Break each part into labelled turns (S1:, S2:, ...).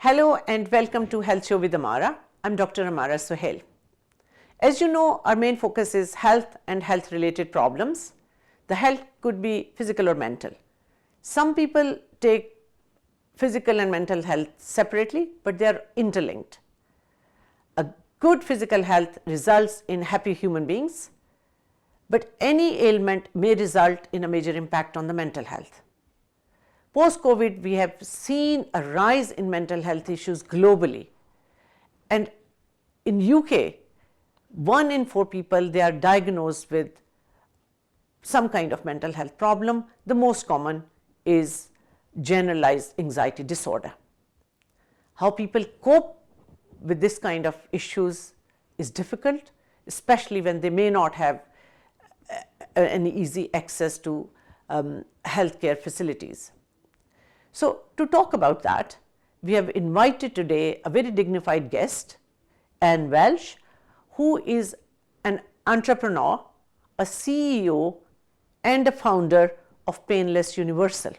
S1: Hello and welcome to Health Show with Amara. I'm Dr. Amara Journey. As you know, our main focus is health and health-related problems. The health could be physical or mental. Some people take physical and mental health separately, but they are interlinked. A good physical health results in happy human beings, but any ailment may result in a major impact on the mental health. Post-COVID, we have seen a rise in mental health issues globally. And in UK, 1 in 4 people, they are diagnosed with some kind of mental health problem. The most common is generalized anxiety disorder. How people cope with this kind of issues is difficult, especially when they may not have any easy access to healthcare facilities. So to talk about that, we have invited today a very dignified guest, Anne Welsh, who is an entrepreneur, a CEO, and a founder of Painless Universal.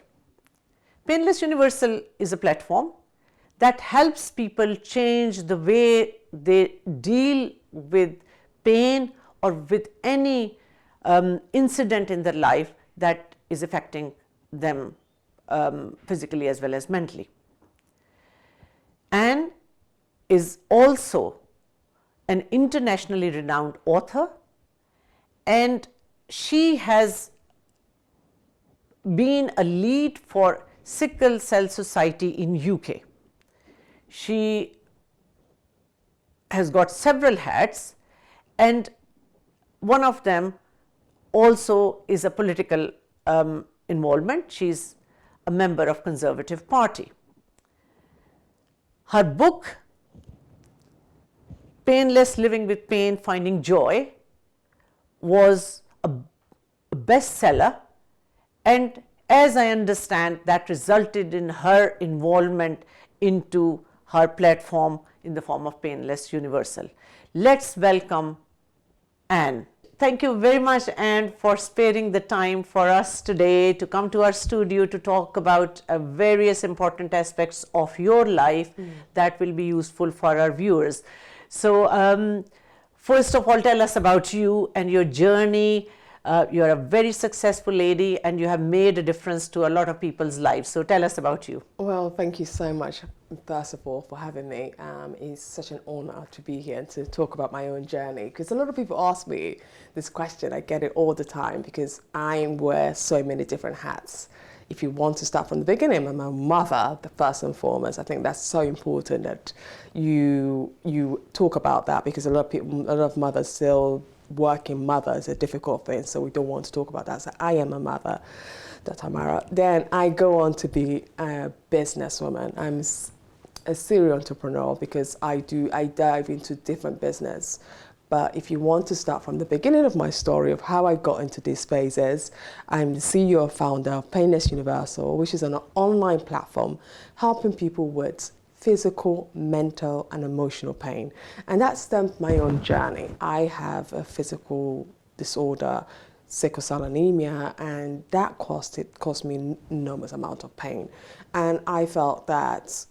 S1: Painless Universal is a platform that helps people change the way they deal with pain or with any incident in their life that is affecting them physically as well as mentally. Anne is also an internationally renowned author, and she has been a lead for Sickle Cell Society in UK. She has got several hats, and one of them also is a political involvement. She's a member of Conservative Party. Her book, Painless Living with Pain, Finding Joy, was a bestseller, and as I understand, that resulted in her involvement into her platform in the form of Painless Universal. Let's welcome Anne. Thank you very much, Anne, for sparing the time for us today to come to our studio to talk about various important aspects of your life that will be useful for our viewers. So first of all, tell us about you and your journey. You're a very successful lady and you have made a difference to a lot of people's lives. So tell us about you.
S2: Well, thank you so much, first of all, for having me. It's such an honor to be here and to talk about my own journey, because a lot of people ask me this question. I get it all the time because I wear so many different hats. If you want to start from the beginning, I'm a mother, the first and foremost. I think that's so important that you talk about that, because a lot of mothers still working mother is a difficult thing, so we don't want to talk about that. So I am a mother, that's Amara. Then I go on to be a businesswoman. I'm a serial entrepreneur because I dive into different business. But if you want to start from the beginning of my story of how I got into these spaces, I'm the CEO and founder of Painless Universal, which is an online platform helping people with physical, mental, and emotional pain. And that stemmed my own journey. I have a physical disorder, sickle cell anemia, and that caused me an enormous amount of pain. And I felt that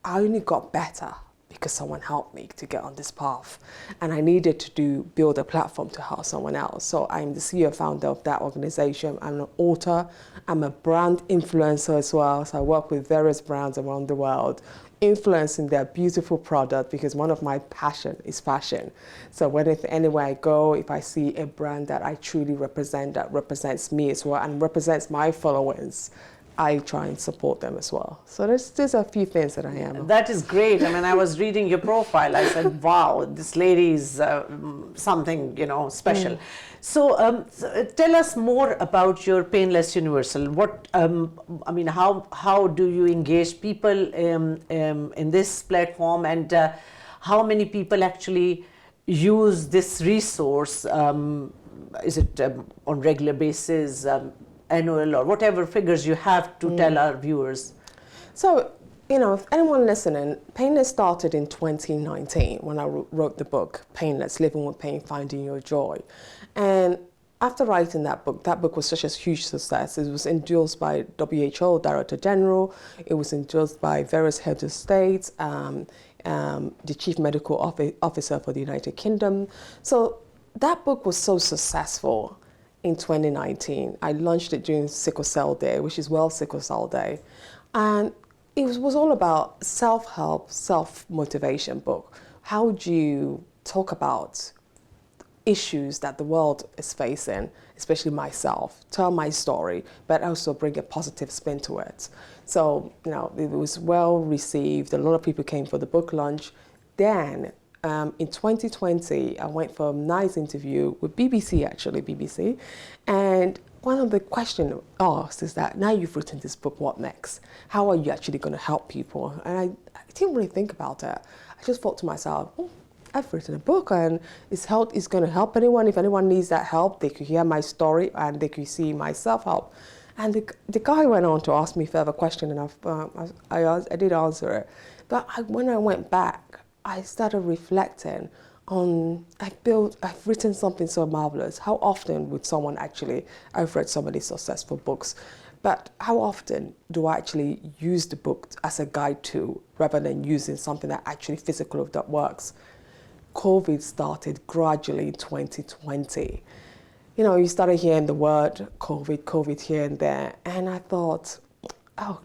S2: I only got better because someone helped me to get on this path. And I needed to build a platform to help someone else. So I'm the CEO and founder of that organization. I'm an author. I'm a brand influencer as well. So I work with various brands around the world, influencing their beautiful product, because one of my passion is fashion. So anywhere I go, if I see a brand that I truly represent, that represents me as well and represents my followers, I try and support them as well. So there's a few things that I am.
S1: That is great. I mean, I was reading your profile. I said, wow, this lady is something, special. So tell us more about your Painless Universal. What, how do you engage people in this platform, and how many people actually use this resource? Is it on regular basis? Annual, or whatever figures you have to tell our viewers?
S2: So, if anyone listening, Painless started in 2019 when I wrote the book, Painless, Living with Pain, Finding Your Joy. And after writing that book was such a huge success. It was endorsed by WHO Director General. It was endorsed by various heads of states, the Chief Medical Officer for the United Kingdom. So that book was so successful in 2019. I launched it during Sickle Cell Day, which is World Sickle Cell Day. And it was all about self-help, self-motivation book. How do you talk about issues that the world is facing, especially myself, tell my story, but also bring a positive spin to it. So, it was well received. A lot of people came for the book launch. Then, in 2020, I went for a nice interview with BBC, and one of the questions asked is that, now you've written this book, what next? How are you actually going to help people? And I didn't really think about it. I just thought to myself, I've written a book and it's going to help anyone. If anyone needs that help, they could hear my story and they could see my self-help. And the guy went on to ask me further question, and I did answer it. But when I went back, I started reflecting on, I've written something so marvelous. How often would someone I've read so many successful books, but how often do I actually use the book as a guide tool rather than using something that actually physical that works? COVID started gradually in 2020. You started hearing the word COVID here and there, and I thought,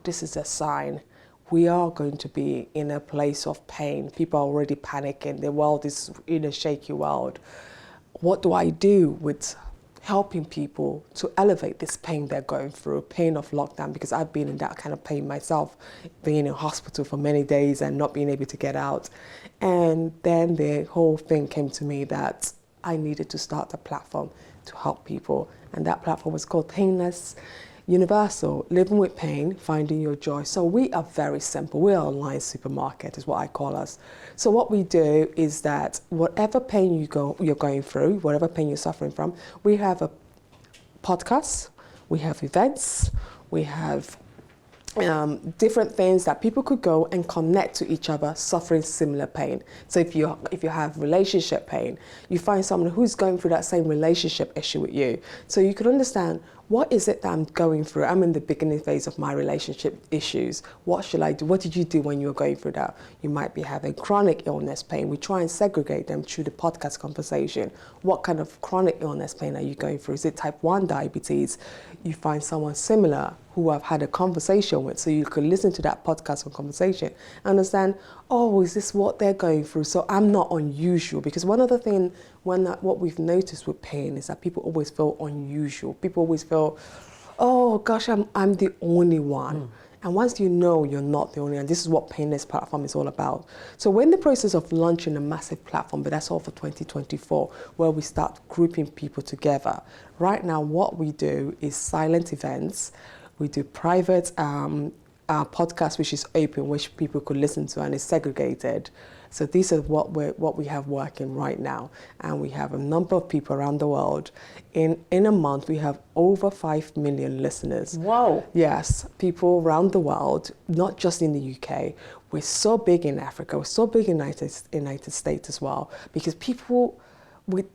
S2: this is a sign. We are going to be in a place of pain. People are already panicking. The world is in a shaky world. What do I do with helping people to elevate this pain they're going through, pain of lockdown? Because I've been in that kind of pain myself, being in hospital for many days and not being able to get out. And then the whole thing came to me that I needed to start a platform to help people. And that platform was called Painless Universal, Living with Pain, Finding Your Joy. So we are very simple. We're an online supermarket is what I call us. So what we do is that whatever pain you're going through, whatever pain you're suffering from, we have a podcast, we have events, we have different things that people could go and connect to each other suffering similar pain. So if you have relationship pain, you find someone who's going through that same relationship issue with you. So you could understand, what is it that I'm going through? I'm in the beginning phase of my relationship issues. What should I do? What did you do when you were going through that? You might be having chronic illness pain. We try and segregate them through the podcast conversation. What kind of chronic illness pain are you going through? Is it type 1 diabetes? You find someone similar who I've had a conversation with, so you could listen to that podcast or conversation and understand, is this what they're going through? So I'm not unusual. Because one other thing, what we've noticed with pain is that people always feel unusual. People always feel, oh gosh, I'm the only one. And once you know you're not the only one, this is what Painless Platform is all about. So we're in the process of launching a massive platform, but that's all for 2024, where we start grouping people together. Right now, what we do is silent events. We do private podcast, which is open, which people could listen to, and is segregated. So these are what we have working right now, and we have a number of people around the world. In a month, we have over 5 million listeners.
S1: Wow!
S2: Yes, people around the world, not just in the UK. We're so big in Africa. We're so big in the United States as well, because people with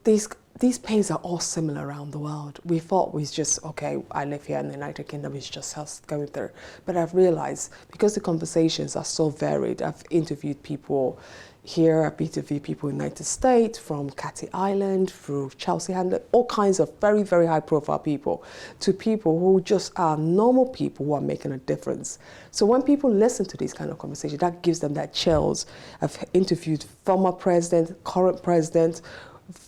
S2: these pains are all similar around the world. We thought we just, I live here in the United Kingdom, it's just us going through. But I've realized, because the conversations are so varied, I've interviewed people here, I've interviewed people in the United States, from Cathy Island, through Chelsea Handler, all kinds of very, very high profile people, to people who just are normal people who are making a difference. So when people listen to these kind of conversations, that gives them that chills. I've interviewed former president, current president,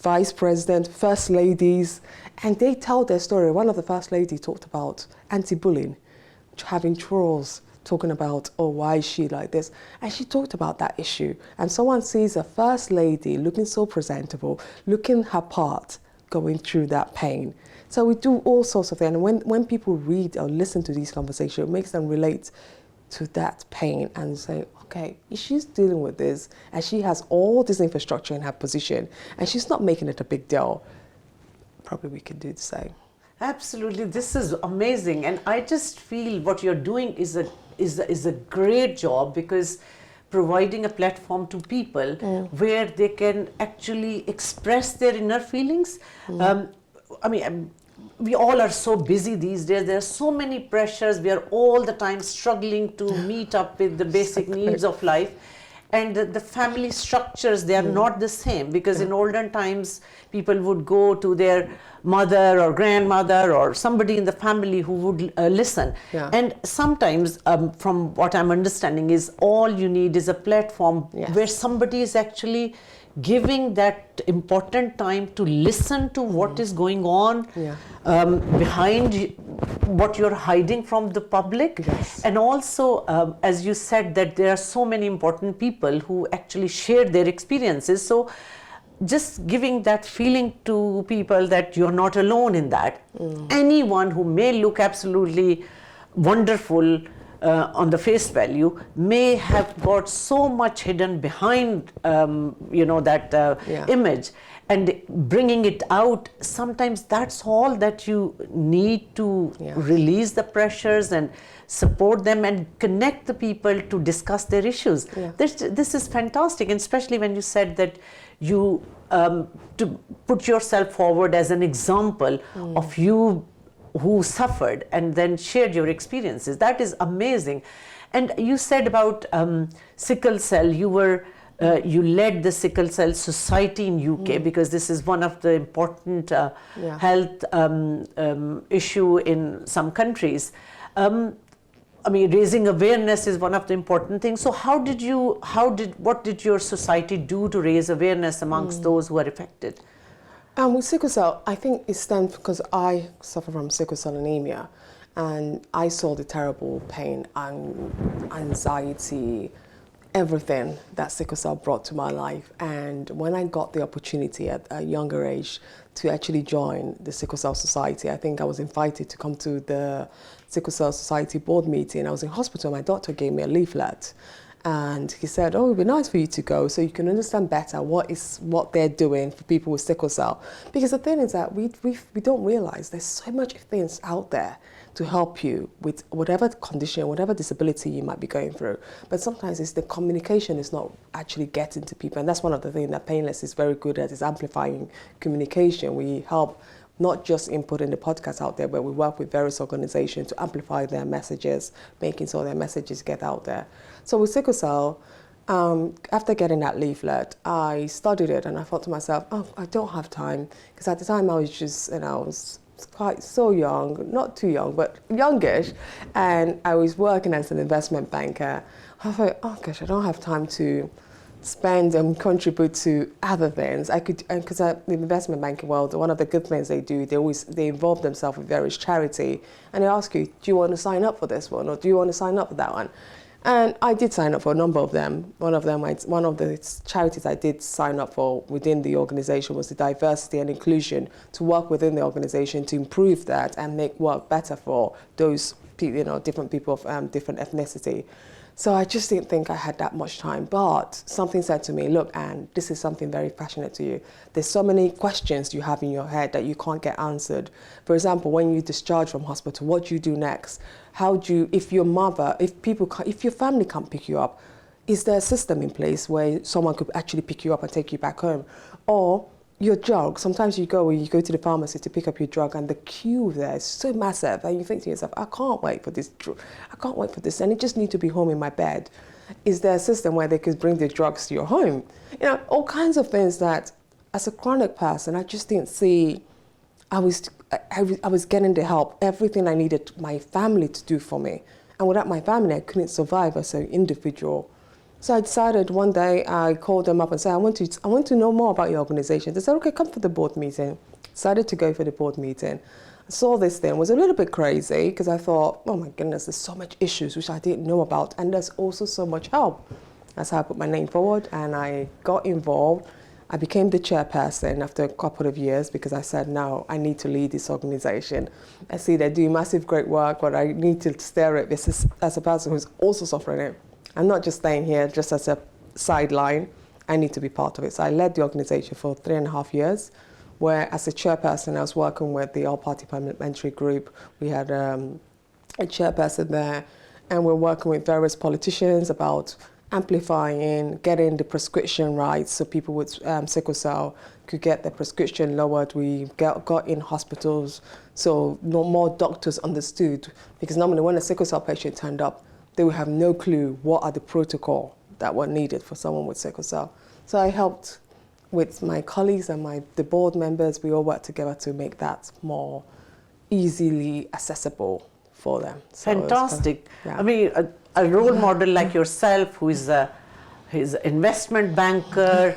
S2: vice president, first ladies, and they tell their story. One of the first ladies talked about anti-bullying, having trolls, talking about, why is she like this? And she talked about that issue. And someone sees a first lady looking so presentable, looking her part, going through that pain. So we do all sorts of things. And when people read or listen to these conversations, it makes them relate to that pain and say, if she's dealing with this and she has all this infrastructure in her position and she's not making it a big deal, probably we can do the same.
S1: Absolutely, this is amazing, and I just feel what you're doing is a great job, because providing a platform to people where they can actually express their inner feelings. I mean, we all are so busy these days. There are so many pressures. We are all the time struggling to meet up with the basic needs of life. And the family structures, they are not the same, because in olden times, people would go to their mother or grandmother or somebody in the family who would listen.
S2: Yeah.
S1: And sometimes, from what I'm understanding, is all you need is a platform where somebody is actually giving that important time to listen to what is going on behind what you're hiding from the public.
S2: Yes.
S1: And also, as you said, that there are so many important people who actually share their experiences. So just giving that feeling to people that you're not alone in that. Anyone who may look absolutely wonderful on the face value may have got so much hidden behind that image, and bringing it out, sometimes that's all that you need to release the pressures and support them and connect the people to discuss their issues. This is fantastic, and especially when you said that you to put yourself forward as an example of you who suffered and then shared your experiences. That is amazing. And you said about sickle cell, you led the sickle cell society in UK, because this is one of the important health issue in some countries. I mean, raising awareness is one of the important things. So what did your society do to raise awareness amongst those who are affected?
S2: With sickle cell, I think it stems because I suffer from sickle cell anemia, and I saw the terrible pain and anxiety, everything that sickle cell brought to my life. And when I got the opportunity at a younger age to actually join the Sickle Cell Society, I think I was invited to come to the Sickle Cell Society board meeting. I was in hospital, my doctor gave me a leaflet. And he said, oh, it would be nice for you to go so you can understand better what they're doing for people with sickle cell. Because the thing is that we don't realize there's so much things out there to help you with whatever condition, whatever disability you might be going through. But sometimes it's the communication is not actually getting to people. And that's one of the things that Painless is very good at, is amplifying communication. We help not just inputting the podcast out there, but we work with various organizations to amplify their messages, making sure their messages get out there. So with sickle cell, after getting that leaflet, I studied it and I thought to myself, oh, I don't have time. Because at the time I was just, I was quite so young, not too young, but youngish. And I was working as an investment banker. I thought, oh gosh, I don't have time to spend and contribute to other things. I could, because the investment banking world, one of the good things they do, they involve themselves with various charity, and they ask you, do you want to sign up for this one, or do you want to sign up for that one? And I did sign up for a number of them. One of the charities I did sign up for within the organization was the diversity and inclusion, to work within the organization to improve that and make work better for those different people of different ethnicity. So I just didn't think I had that much time, but something said to me, look, Anne, this is something very passionate to you. There's so many questions you have in your head that you can't get answered. For example, when you discharge from hospital, what do you do next? How do you, if your family can't pick you up, is there a system in place where someone could actually pick you up and take you back home? Or your drug, sometimes you go to the pharmacy to pick up your drug and the queue there is so massive and you think to yourself, I can't wait for this, and it just need to be home in my bed. Is there a system where they could bring the drugs to your home? All kinds of things that as a chronic person, I just didn't see. I was getting the help, everything I needed my family to do for me. And without my family, I couldn't survive as an individual. So I decided one day, I called them up and said, I want to know more about your organization. They said, okay, come for the board meeting. Decided to go for the board meeting. I saw this thing, was a little bit crazy because I thought, oh my goodness, there's so much issues which I didn't know about, and there's also so much help. That's how I put my name forward and I got involved. I became the chairperson after a couple of years because I said, no, I need to lead this organization. I see they do massive great work, but I need to steer it as a person who's also suffering it. I'm not just staying here just as a sideline. I need to be part of it. So I led the organization for 3.5 years, where as a chairperson, I was working with the all-party parliamentary group. We had a chairperson there, and we're working with various politicians about amplifying, getting the prescription right so people with sickle cell could get their prescription lowered. We got in hospitals so no more doctors understood, because normally when a sickle cell patient turned up, they would have no clue what are the protocol that were needed for someone with sickle cell. So I helped with my colleagues and the board members. We all worked together to make that more easily accessible for them. So
S1: fantastic.
S2: Yeah.
S1: I mean, a role model like yourself, who is an investment banker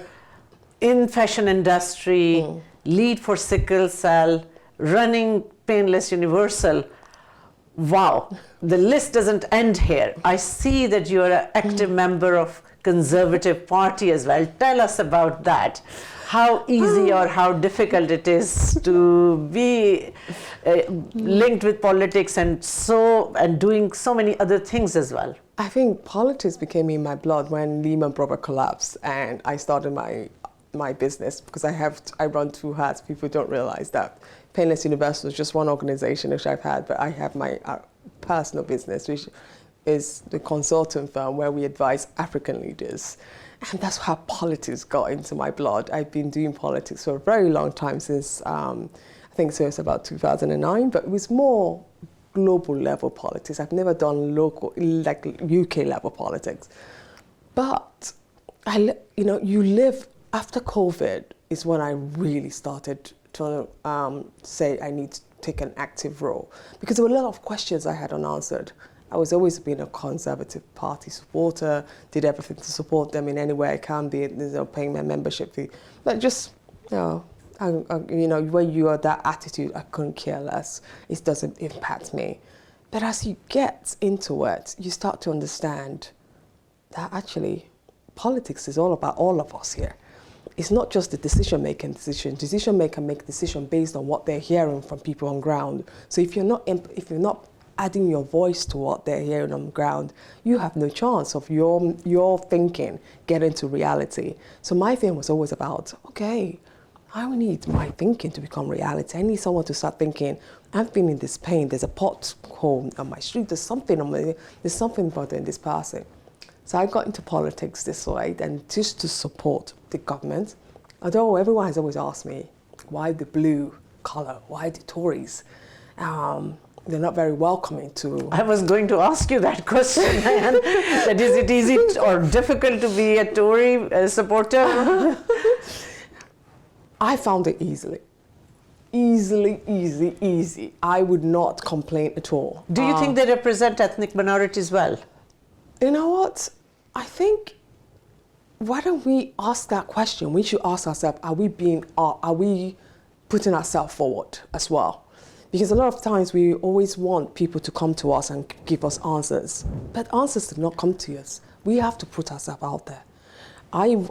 S1: in fashion industry, lead for sickle cell, running Painless Universal. Wow, the list doesn't end here. I see that you are an active member of Conservative Party as well. Tell us about that. How easy or how difficult it is to be linked with politics and doing so many other things as well.
S2: I think politics became in my blood when Lehman Brothers collapsed and I started my business, because I run two hats. People don't realize that. Painless Universal is just one organization which I've had, but I have my personal business, which is the consulting firm where we advise African leaders. And that's how politics got into my blood. I've been doing politics for a very long time, since I think so it's about 2009, but it was more global level politics. I've never done local, like UK level politics. But you live after COVID is when I really started to say I need to take an active role, because there were a lot of questions I had unanswered. I was always been a Conservative Party supporter, did everything to support them in any way I can, be it paying my membership fee. But just, when you are that attitude, I couldn't care less. It doesn't impact me. But as you get into it, you start to understand that actually politics is all about all of us here. It's not just the decision-making decision. Decision-maker make decision based on what they're hearing from people on ground. So if you're not adding your voice to what they're hearing on the ground, you have no chance of your thinking getting to reality. So my thing was always about, okay, I need my thinking to become reality. I need someone to start thinking, I've been in this pain, there's a pothole on my street, there's something bothering this person. So I got into politics this way, and just to support the government. Although everyone has always asked me, why the blue colour? Why the Tories? They're not very welcoming to...
S1: I was going to ask you that question, that is it easy or difficult to be a Tory supporter?
S2: I found it easy. I would not complain at all.
S1: Do you think they represent ethnic minorities well?
S2: You know what? I think, why don't we ask that question? We should ask ourselves, are we putting ourselves forward as well? Because a lot of times we always want people to come to us and give us answers, but answers do not come to us. We have to put ourselves out there.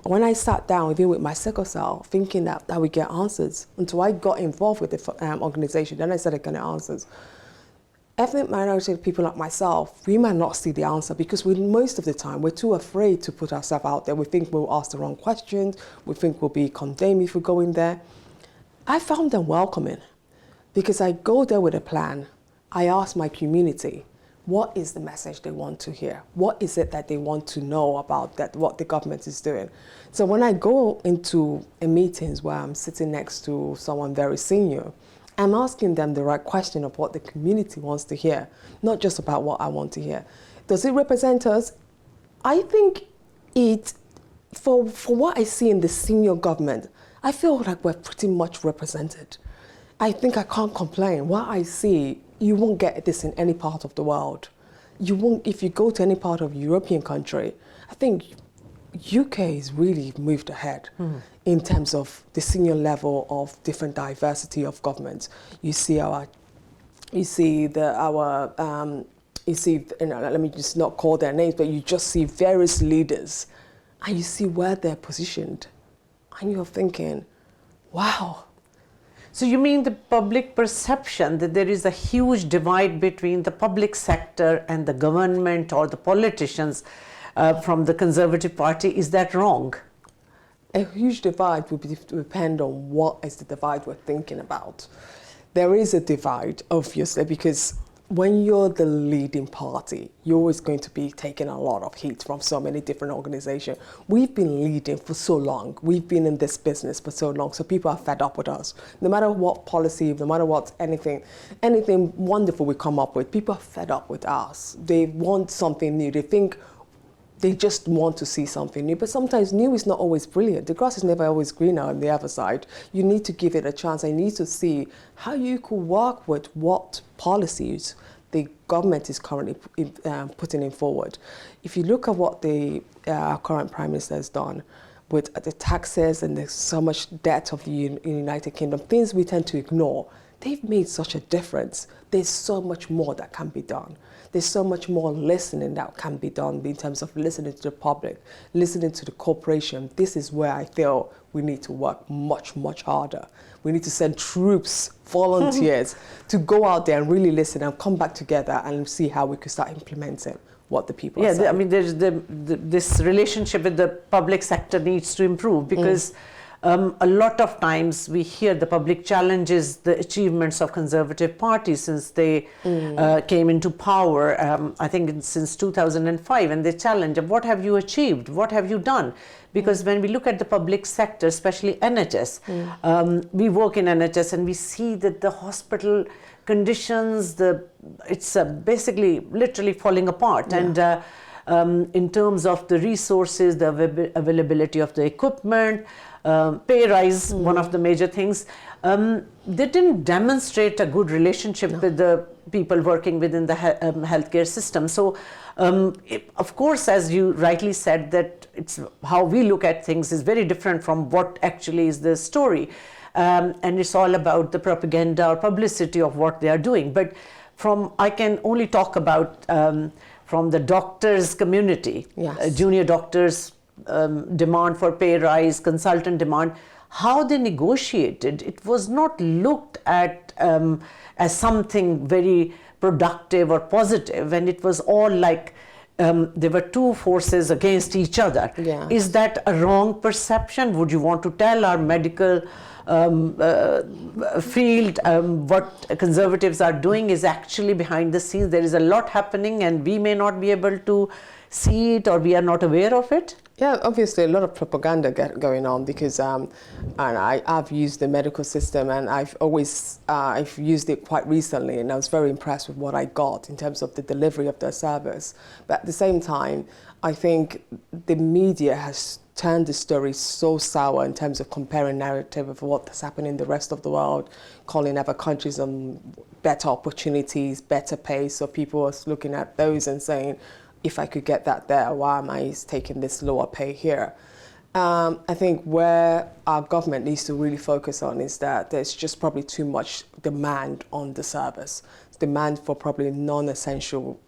S2: When I sat down, even with my sickle cell, thinking that I would get answers, until I got involved with the organization, then I started getting answers. Ethnic minority people like myself, we might not see the answer, because most of the time we're too afraid to put ourselves out there. We think we'll ask the wrong questions. We think we'll be condemned if we go in there. I found them welcoming, because I go there with a plan. I ask my community, what is the message they want to hear? What is it that they want to know about what the government is doing? So when I go into meetings where I'm sitting next to someone very senior, I'm asking them the right question of what the community wants to hear, not just about what I want to hear. Does it represent us? I think for what I see in the senior government, I feel like we're pretty much represented. I think I can't complain. What I see, you won't get this in any part of the world. You won't, if you go to any part of a European country. I think UK has really moved ahead in terms of the senior level of different diversity of governments. You see let me just not call their names, but you just see various leaders, and you see where they're positioned, and you're thinking, wow.
S1: So you mean the public perception that there is a huge divide between the public sector and the government or the politicians from the Conservative Party, is that wrong?
S2: A huge divide would depend on what is the divide we're thinking about. There is a divide, obviously, because when you're the leading party, you're always going to be taking a lot of heat from so many different organizations. We've been leading for so long. We've been in this business for so long, so people are fed up with us. No matter what policy, no matter what anything wonderful we come up with, people are fed up with us. They want something new. They just want to see something new, but sometimes new is not always brilliant. The grass is never always greener on the other side. You need to give it a chance. I need to see how you could work with what policies the government is currently putting in forward. If you look at what the current Prime Minister has done with the taxes and there's so much debt of the United Kingdom, things we tend to ignore, they've made such a difference. There's so much more that can be done. There's so much more listening that can be done in terms of listening to the public, listening to the corporation. This is where I feel we need to work much, much harder. We need to send troops, volunteers, to go out there and really listen and come back together and see how we could start implementing what the people are saying.
S1: I mean, there's this relationship with the public sector needs to improve because a lot of times we hear the public challenges the achievements of conservative parties since they came into power, I think since 2005, and they challenge, what have you achieved? What have you done? Because when we look at the public sector, especially NHS, we work in NHS and we see that the hospital conditions, it's basically literally falling apart. Yeah. And in terms of the resources, the availability of the equipment, pay rise, one of the major things, they didn't demonstrate a good relationship with the people working within the healthcare system. So, of course, as you rightly said, that it's how we look at things is very different from what actually is the story. And it's all about the propaganda or publicity of what they are doing. But I can only talk about from the doctors community,
S2: yes.
S1: Junior doctors, demand for pay rise, consultant demand, how they negotiated, it was not looked at as something very productive or positive, and it was all like there were two forces against each other.
S2: Yeah.
S1: Is that a wrong perception? Would you want to tell our medical field what conservatives are doing is actually behind the scenes? There is a lot happening and we may not be able to see it or we are not aware of it?
S2: Yeah, obviously a lot of propaganda going on because and I've used the medical system and I've used it quite recently and I was very impressed with what I got in terms of the delivery of their service. But at the same time, I think the media has turned the story so sour in terms of comparing narrative of what's happening in the rest of the world, calling other countries on better opportunities, better pay. So people are looking at those and saying, if I could get that there, why am I taking this lower pay here? I think where our government needs to really focus on is that there's just probably too much demand on the service. Demand for probably non-essential,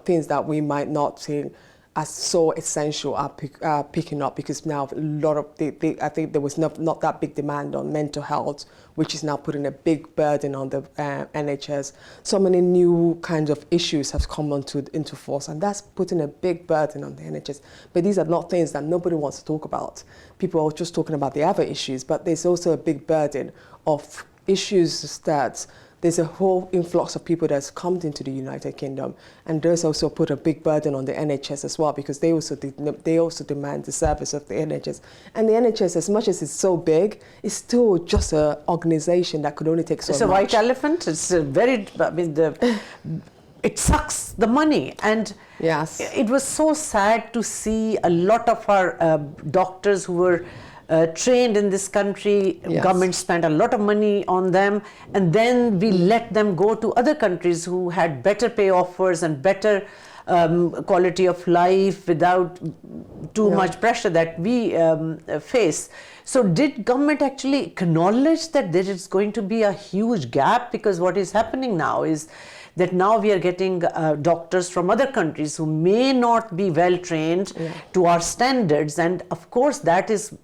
S2: things that we might not see as so essential are picking up because now a lot of I think there was not that big demand on mental health, which is now putting a big burden on the NHS. So many new kinds of issues have come into force, and that's putting a big burden on the NHS. But these are not things that nobody wants to talk about. People are just talking about the other issues, but there's also a big burden of issues that there's a whole influx of people that's come into the United Kingdom, and those also put a big burden on the NHS as well because they also demand the service of the NHS. And the NHS, as much as it's so big, is still just an organisation that could only take so much.
S1: It's a white elephant. It's a very, it sucks the money. And
S2: yes,
S1: it was so sad to see a lot of our doctors who were trained in this country,
S2: yes.
S1: Government spent a lot of money on them, and then we let them go to other countries who had better pay offers and better quality of life without too much pressure that we face. So did government actually acknowledge that there is going to be a huge gap? Because what is happening now is that now we are getting doctors from other countries who may not be well trained to our standards, and of course that is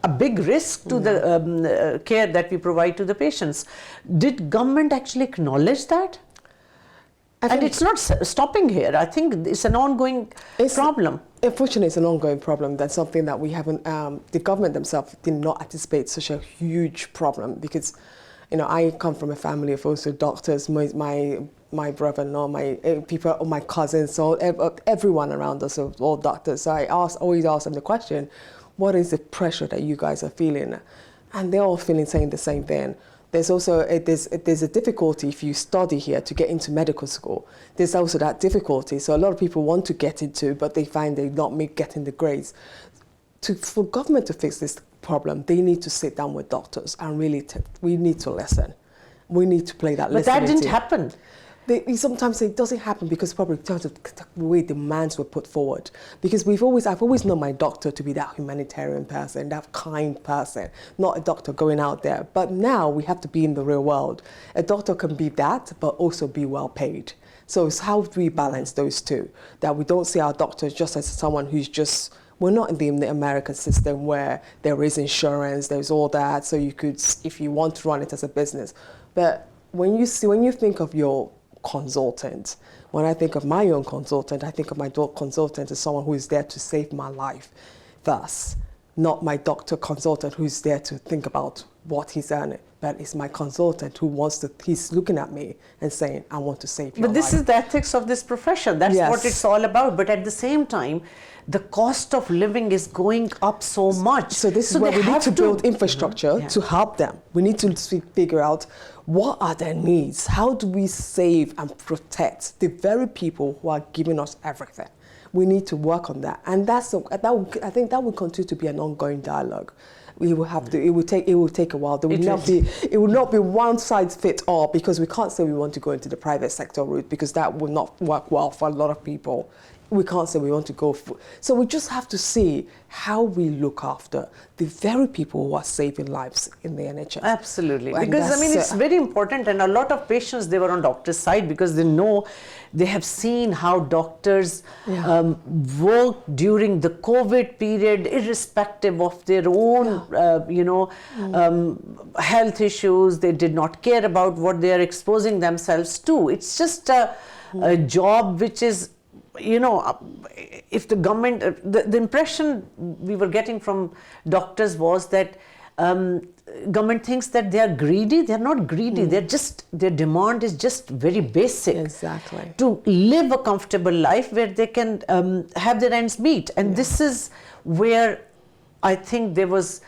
S1: a big risk to the care that we provide to the patients. Did government actually acknowledge that? And it's not stopping here. I think it's an ongoing problem.
S2: Unfortunately, it's an ongoing problem. That's something that we haven't, the government themselves did not anticipate such a huge problem because, I come from a family of also doctors. My my brother-in-law, my people, my cousins, so everyone around us are all doctors. So I always ask them the question, what is the pressure that you guys are feeling? And they're all saying the same thing. There's also there's a difficulty if you study here to get into medical school. There's also that difficulty. So a lot of people want to get into, but they find they're not getting the grades. For government to fix this problem, they need to sit down with doctors and really, we need to listen. We need to play that listening.
S1: But that didn't happen.
S2: Sometimes it doesn't happen because probably the way demands were put forward. Because I've always known my doctor to be that humanitarian person, that kind person, not a doctor going out there. But now we have to be in the real world. A doctor can be that, but also be well paid. So it's how do we balance those two? That we don't see our doctors just as someone who's just, we're not in the American system where there is insurance, there's all that, so you could, if you want to run it as a business. But when you think of your consultant, when I think of my own consultant, I think of my consultant as someone who is there to save my life. Thus, not my doctor consultant who's there to think about what he's earning, but it's my consultant who he's looking at me and saying, I want to save your life.
S1: But this is the ethics of this profession. That's
S2: Yes.
S1: what it's all about. But at the same time, the cost of living is going up so much.
S2: So this is where we need to build infrastructure to help them. We need to figure out what are their needs? How do we save and protect the very people who are giving us everything? We need to work on that. And I think that will continue to be an ongoing dialogue. We will have to, it will take a while. It will not be one size fits all, because we can't say we want to go into the private sector route, because that will not work well for a lot of people. We can't say we want to go so we just have to see how we look after the very people who are saving lives in the NHS.
S1: Absolutely.
S2: And
S1: because I mean, it's very important, and a lot of patients, they were on doctors' side because they have seen how doctors worked during the COVID period, irrespective of their own, health issues. They did not care about what they are exposing themselves to. It's just a job which is, if the government, the impression we were getting from doctors was that government thinks that they are greedy. They're not greedy. Their demand is just very basic.
S2: Exactly.
S1: To live a comfortable life where they can have their ends meet. And this is where I think there was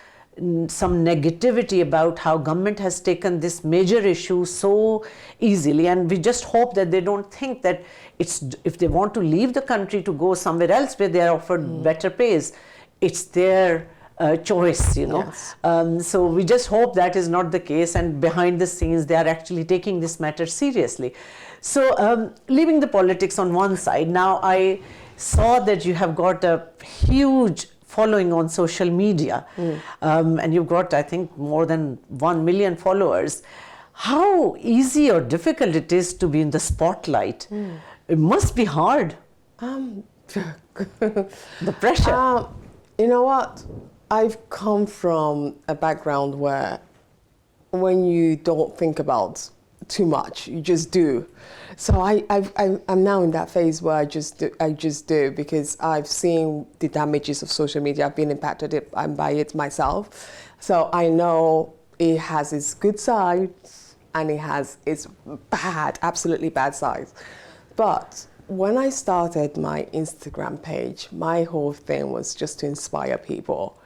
S1: some negativity about how government has taken this major issue so easily, and we just hope that they don't think that if they want to leave the country to go somewhere else where they are offered better pays, it's their choice,
S2: Yes.
S1: So we just hope that is not the case, and behind the scenes they are actually taking this matter seriously. So leaving the politics on one side, now I saw that you have got a huge following on social media, and you've got, I think, more than 1 million followers. How easy or difficult it is to be in the spotlight? It must be hard. The pressure.
S2: You know what? I've come from a background where when you don't think about too much, you just do. So I'm now in that phase where I just do because I've seen the damages of social media. I've been impacted by it myself. So I know it has its good sides and it has its bad, absolutely bad sides. But when I started my Instagram page, my whole thing was just to inspire people.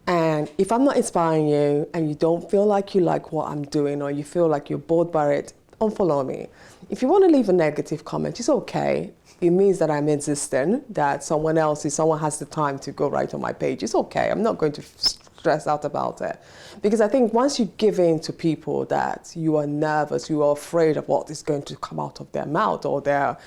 S2: And if I'm not inspiring you and you don't feel like you like what I'm doing, or you feel like you're bored by it, unfollow me. If you want to leave a negative comment, it's okay. It means that I'm existent, that someone has the time to go right on my page. It's okay. I'm not going to stress out about it. Because I think once you give in to people that you are nervous, you are afraid of what is going to come out of their mouth or their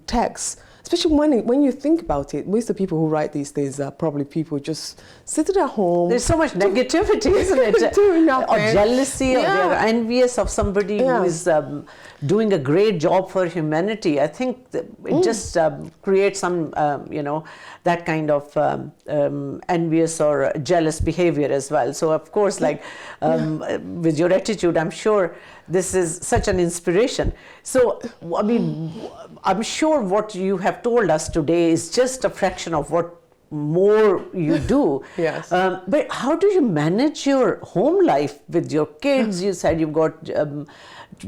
S2: text, especially when you think about it, most of the people who write these things are probably people just sitting at home.
S1: There's so much negativity, isn't it?
S2: Doing nothing.
S1: Or jealousy, or they're envious of somebody who is doing a great job for humanity. I think it just creates some, that kind of envious or jealous behavior as well. So of course, with your attitude, I'm sure this is such an inspiration. So, I mean, I'm sure what you have told us today is just a fraction of what more you do.
S2: Yes.
S1: But how do you manage your home life with your kids? You said you've got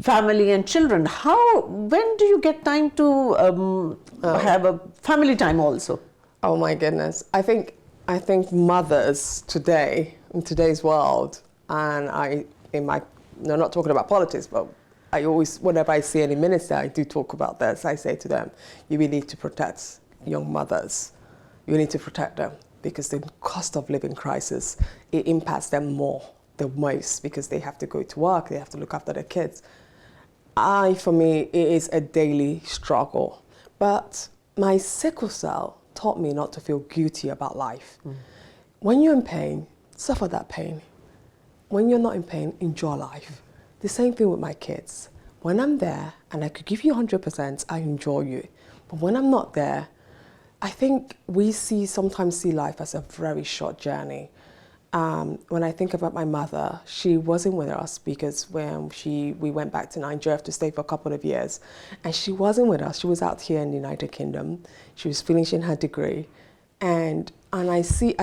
S1: family and children. When do you get time to have a family time also?
S2: Oh my goodness. I think mothers today, in today's world, and no, not talking about politics, but I always, whenever I see any minister, I do talk about this. I say to them, you really need to protect young mothers. You need to protect them because the cost of living crisis, it impacts them the most, because they have to go to work, they have to look after their kids. For me, it is a daily struggle. But my sickle cell taught me not to feel guilty about life. When you're in pain, suffer that pain. When you're not in pain, enjoy life. The same thing with my kids. When I'm there and I could give you 100%, I enjoy you. But when I'm not there, I think we sometimes see life as a very short journey. When I think about my mother, she wasn't with us because when we went back to Nigeria to stay for a couple of years, and she wasn't with us. She was out here in the United Kingdom. She was finishing her degree, and I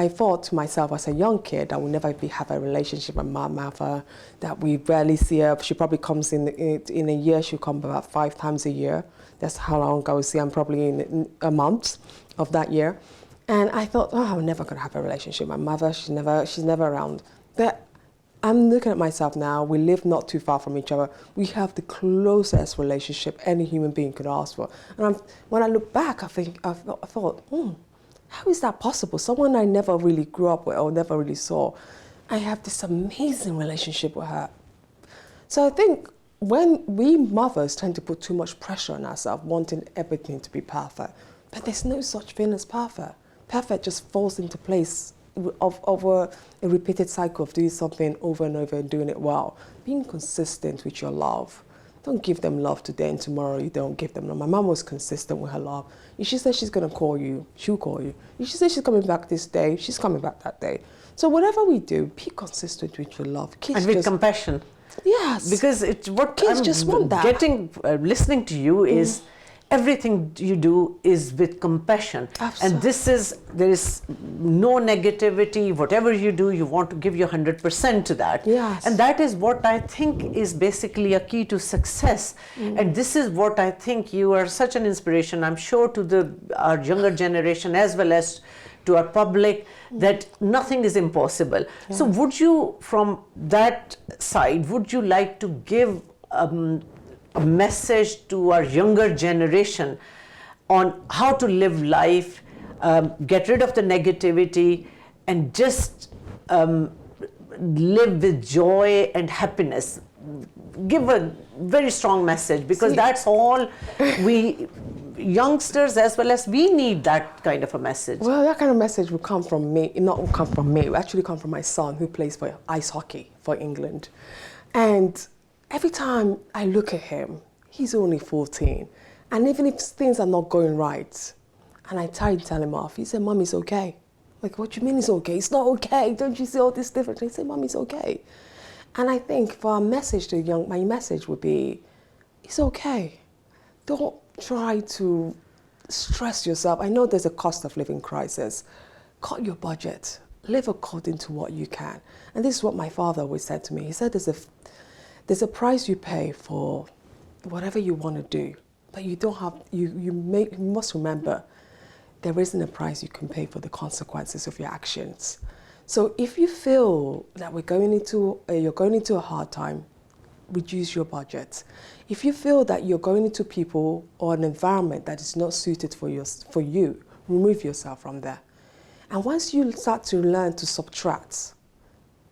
S2: thought to myself as a young kid, I will never have a relationship with my mother, that we rarely see her. She probably comes in a year. She'll come about 5 times a year. That's how long I will see her, probably in a month of that year. And I thought, I'm never going to have a relationship with my mother. She's never around. But I'm looking at myself now. We live not too far from each other. We have the closest relationship any human being could ask for. And when I look back, I thought, how is that possible? Someone I never really grew up with or never really saw. I have this amazing relationship with her. So I think when we mothers tend to put too much pressure on ourselves, wanting everything to be perfect, but there's no such thing as perfect. Perfect just falls into place over a repeated cycle of doing something over and over and doing it well. Being consistent with your love. Don't give them love today and tomorrow you don't give them love. My mom was consistent with her love. If she says she's going to call you, she'll call you. If she says she's coming back this day, she's coming back that day. So whatever we do, be consistent with your love. Kids
S1: and with compassion.
S2: Yes.
S1: Because what
S2: kids
S1: I'm
S2: just want that.
S1: Listening to you is everything you do is with compassion.
S2: Absolutely.
S1: And there is no negativity. Whatever you do, you want to give your 100% to that.
S2: Yes.
S1: And that is what I think is basically a key to success. And this is what I think you are such an inspiration, I'm sure, to our younger generation as well as to our public, that nothing is impossible. Yeah. So would you, from that side, would you like to give a message to our younger generation on how to live life, get rid of the negativity, and just live with joy and happiness? Give a very strong message, because that's all we youngsters as well as we need, that kind of a message.
S2: Well, that kind of message will come from me, not will come from me, it will actually come from my son, who plays for ice hockey for England. And every time I look at him, he's only 14. And even if things are not going right, and I try to tell him off, he said, Mum, it's okay. Like, what do you mean it's okay? It's not okay. Don't you see all this difference? He said, Mum, it's okay. And I think for our message to my message would be, it's okay. Don't try to stress yourself. I know there's a cost of living crisis. Cut your budget. Live according to what you can. And this is what my father always said to me. He said, there's a price you pay for whatever you want to do, but you don't have, you must remember, there isn't a price you can pay for the consequences of your actions. So if you feel that you're going into a hard time, reduce your budget. If you feel that you're going into people or an environment that is not suited for you, remove yourself from there. And once you start to learn to subtract,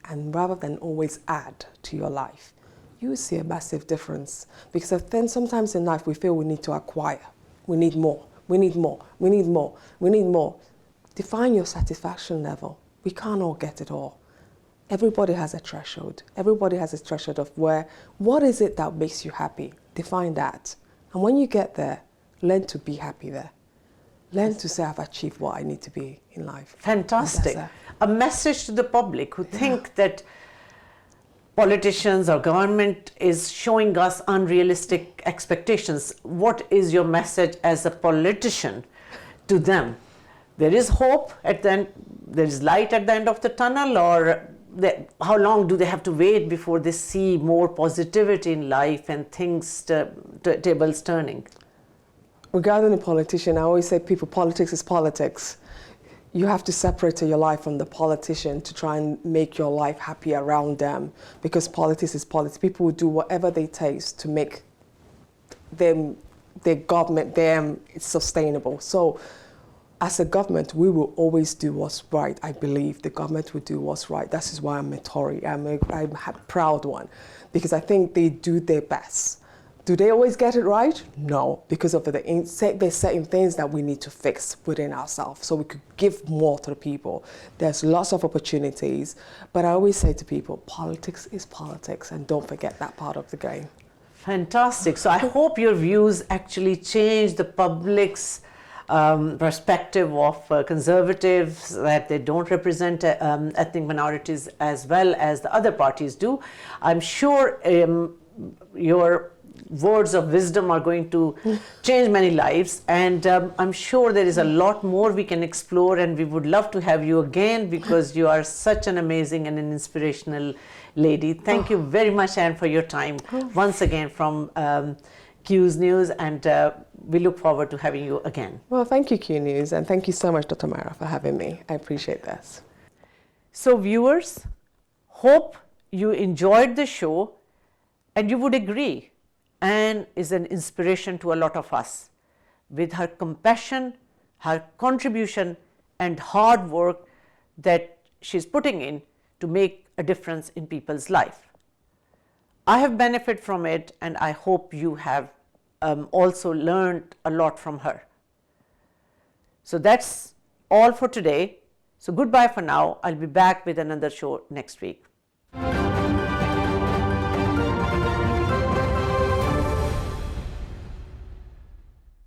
S2: and rather than always add to your life, you will see a massive difference. Because then sometimes in life we feel we need to acquire. We need more, we need more, we need more, we need more. Define your satisfaction level. We can't all get it all. Everybody has a threshold. Everybody has a threshold of what is it that makes you happy? Define that. And when you get there, learn to be happy there. Learn to say, I've achieved what I need to be in life.
S1: Fantastic. A message to the public who think that politicians or government is showing us unrealistic expectations. What is your message as a politician to them? There is hope at the end, there is light at the end of the tunnel, or how long do they have to wait before they see more positivity in life and things, tables turning?
S2: Regarding a politician, I always say politics is politics. You have to separate your life from the politician to try and make your life happy around them, because politics is politics. People will do whatever they taste to make their government, them sustainable. So as a government, we will always do what's right. I believe the government will do what's right. That is why I'm a Tory. I'm a proud one, because I think they do their best. Do they always get it right? No, because of there's certain things that we need to fix within ourselves so we could give more to the people. There's lots of opportunities, but I always say to people, politics is politics, and don't forget that part of the game.
S1: Fantastic. So I hope your views actually change the public's perspective of conservatives, that they don't represent ethnic minorities as well as the other parties do. I'm sure your words of wisdom are going to change many lives, and I'm sure there is a lot more we can explore, and we would love to have you again, because you are such an amazing and an inspirational lady. Thank you very much, Anne, for your time once again from Quews News, and we look forward to having you again.
S2: Well, thank you, Q News, and thank you so much, Dr. Amara, for having me. I appreciate this.
S1: So viewers, hope you enjoyed the show and you would agree Anne is an inspiration to a lot of us with her compassion, her contribution and hard work that she's putting in to make a difference in people's life. I have benefited from it, and I hope you have also learned a lot from her. So that's all for today. So goodbye for now. I'll be back with another show next week.